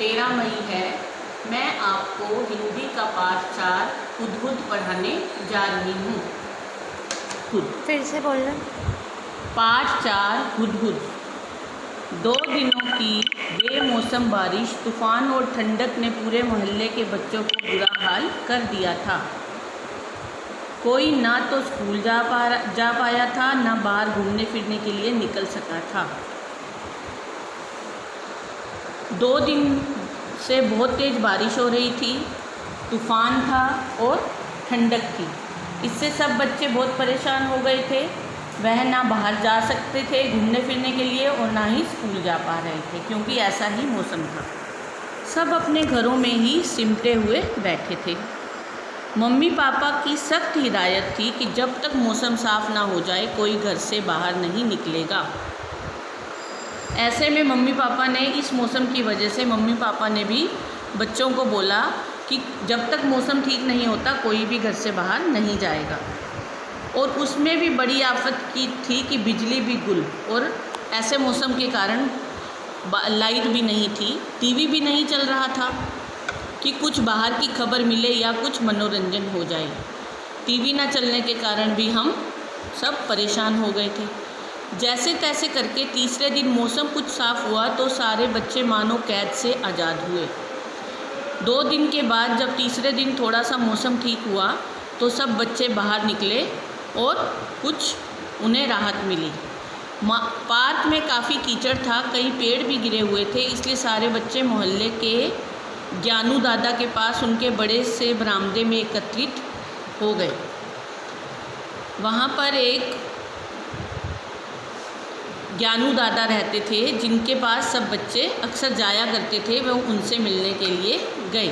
13 मई है। मैं आपको हिंदी का पाठ 4 हुदहुद पढ़ाने जा रही हूँ। फिर से बोलना। पाठ 4 हुदहुद। 2 दिनों की बेमौसम बारिश, तूफान और ठंडक ने पूरे मोहल्ले के बच्चों को बुरा हाल कर दिया था। कोई ना तो स्कूल जा पाया था, ना बाहर घूमने फिरने के लिए निकल सका था। 2 दिन से बहुत तेज़ बारिश हो रही थी, तूफ़ान था और ठंडक थी। इससे सब बच्चे बहुत परेशान हो गए थे। वह ना बाहर जा सकते थे घूमने फिरने के लिए और ना ही स्कूल जा पा रहे थे, क्योंकि ऐसा ही मौसम था। सब अपने घरों में ही सिमटे हुए बैठे थे। मम्मी पापा की सख्त हिदायत थी कि जब तक मौसम साफ़ ना हो जाए कोई घर से बाहर नहीं निकलेगा। ऐसे में मम्मी पापा ने इस मौसम की वजह से मम्मी पापा ने भी बच्चों को बोला कि जब तक मौसम ठीक नहीं होता कोई भी घर से बाहर नहीं जाएगा। और उसमें भी बड़ी आफत की थी कि बिजली भी गुल, और ऐसे मौसम के कारण लाइट भी नहीं थी, टीवी भी नहीं चल रहा था कि कुछ बाहर की खबर मिले या कुछ मनोरंजन हो जाए। टीवी ना चलने के कारण भी हम सब परेशान हो गए थे। जैसे तैसे करके तीसरे दिन मौसम कुछ साफ़ हुआ तो सारे बच्चे मानो कैद से आज़ाद हुए। 2 दिन के बाद जब तीसरे दिन थोड़ा सा मौसम ठीक हुआ तो सब बच्चे बाहर निकले और कुछ उन्हें राहत मिली। पार्क में काफ़ी कीचड़ था, कई पेड़ भी गिरे हुए थे, इसलिए सारे बच्चे मोहल्ले के ज्ञानू दादा के पास उनके बड़े से बरामदे में एकत्रित हो गए। वहाँ पर एक ज्ञानू दादा रहते थे जिनके पास सब बच्चे अक्सर जाया करते थे। वह उनसे मिलने के लिए गए।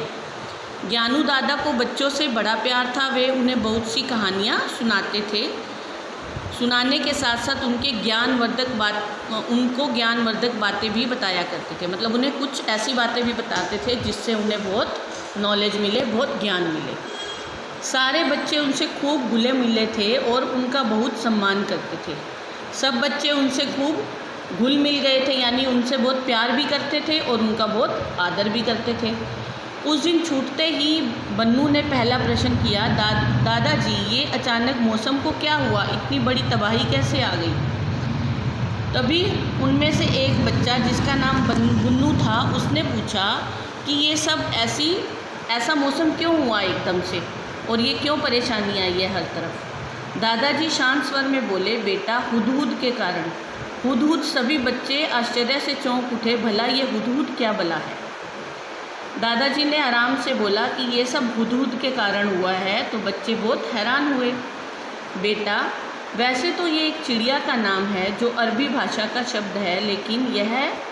ज्ञानू दादा को बच्चों से बड़ा प्यार था। वे उन्हें बहुत सी कहानियाँ सुनाते थे। सुनाने के साथ साथ उनको ज्ञानवर्धक बातें भी बताया करते थे। मतलब उन्हें कुछ ऐसी बातें भी बताते थे जिससे उन्हें बहुत नॉलेज मिले, बहुत ज्ञान मिले। सारे बच्चे उनसे खूब घुले मिले थे और उनका बहुत सम्मान करते थे। सब बच्चे उनसे खूब घुल मिल गए थे, यानी उनसे बहुत प्यार भी करते थे और उनका बहुत आदर भी करते थे। उस दिन छूटते ही बन्नू ने पहला प्रश्न किया, दादाजी ये अचानक मौसम को क्या हुआ, इतनी बड़ी तबाही कैसे आ गई? तभी उनमें से एक बच्चा जिसका नाम बन्नू था उसने पूछा कि ये सब ऐसा मौसम क्यों हुआ एकदम से, और ये क्यों परेशानी आई है हर तरफ? दादाजी शांत स्वर में बोले, बेटा हुदहुद के कारण। हुदहुद। सभी बच्चे आश्चर्य से चौंक उठे, भला ये हुदहुद क्या बला है? दादाजी ने आराम से बोला कि ये सब हुदहुद के कारण हुआ है। तो बच्चे बहुत हैरान हुए। बेटा वैसे तो ये एक चिड़िया का नाम है जो अरबी भाषा का शब्द है, लेकिन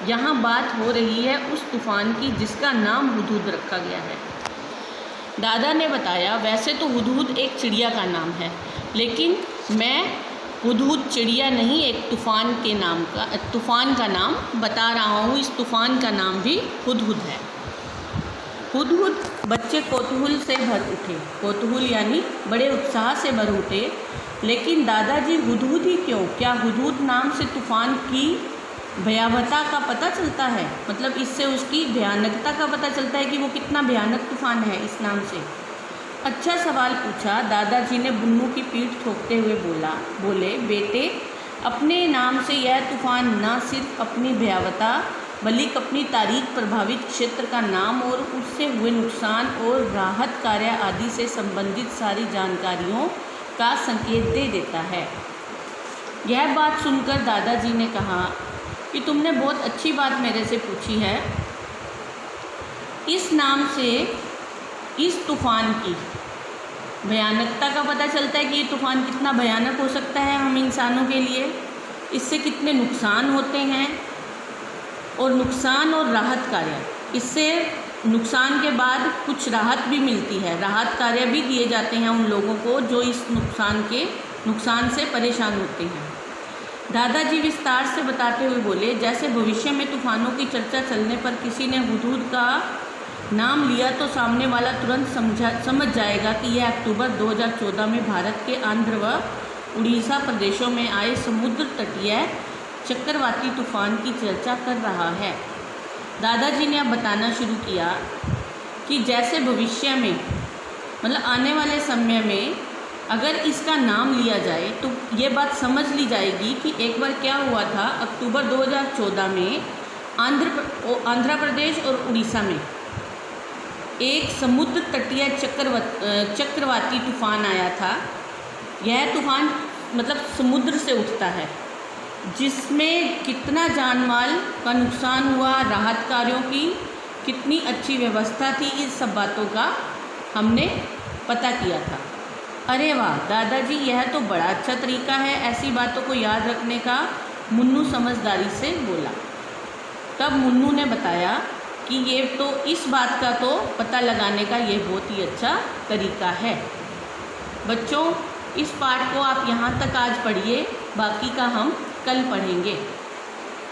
यहाँ बात हो रही है उस तूफ़ान की जिसका नाम हुदहुद रखा गया है। दादा ने बताया, वैसे तो हुदहुद एक चिड़िया का नाम है, लेकिन मैं हुदहुद चिड़िया नहीं, एक तूफ़ान का नाम बता रहा हूँ। इस तूफ़ान का नाम भी हुदहुद है। हुदहुद। बच्चे कौतूहल से भर उठे। कौतूहल यानी बड़े उत्साह से भर उठे। लेकिन दादाजी हुदहुद ही क्यों? क्या हुदहुद नाम से तूफ़ान की भयावहता का पता चलता है? मतलब इससे उसकी भयानकता का पता चलता है कि वो कितना भयानक तूफ़ान है इस नाम से। अच्छा सवाल पूछा। दादाजी ने बन्नू की पीठ ठोकते हुए बोले, बेटे अपने नाम से यह तूफ़ान न सिर्फ अपनी भयावहता बल्कि अपनी तारीख प्रभावित क्षेत्र का नाम और उससे हुए नुकसान और राहत कार्य आदि से संबंधित सारी जानकारियों का संकेत दे देता है। यह बात सुनकर दादाजी ने कहा कि तुमने बहुत अच्छी बात मेरे से पूछी है। इस नाम से इस तूफ़ान की भयानकता का पता चलता है कि ये तूफ़ान कितना भयानक हो सकता है हम इंसानों के लिए, इससे कितने नुकसान होते हैं, और नुकसान और राहत कार्य, इससे नुकसान के बाद कुछ राहत भी मिलती है, राहत कार्य भी दिए जाते हैं उन लोगों को जो इस नुकसान से परेशान होते हैं। दादाजी विस्तार से बताते हुए बोले, जैसे भविष्य में तूफ़ानों की चर्चा चलने पर किसी ने हुदहुद का नाम लिया तो सामने वाला तुरंत समझ जाएगा कि यह अक्टूबर 2014 में भारत के आंध्र व उड़ीसा प्रदेशों में आए समुद्र तटीय चक्रवाती तूफान की चर्चा कर रहा है। दादाजी ने अब बताना शुरू किया कि जैसे भविष्य में मतलब आने वाले समय में अगर इसका नाम लिया जाए तो ये बात समझ ली जाएगी कि एक बार क्या हुआ था। अक्टूबर 2014 में आंध्र प्रदेश और उड़ीसा में एक समुद्र तटीय चक्रवाती तूफान आया था। यह तूफान मतलब समुद्र से उठता है, जिसमें कितना जानमाल का नुकसान हुआ, राहत कार्यों की कितनी अच्छी व्यवस्था थी, इस सब बातों का हमने पता किया था। अरे वाह दादाजी, यह तो बड़ा अच्छा तरीका है ऐसी बातों को याद रखने का, मुन्नू समझदारी से बोला। तब मुन्नू ने बताया कि ये तो इस बात का तो पता लगाने का ये बहुत ही अच्छा तरीका है। बच्चों, इस पाठ को आप यहाँ तक आज पढ़िए, बाकी का हम कल पढ़ेंगे।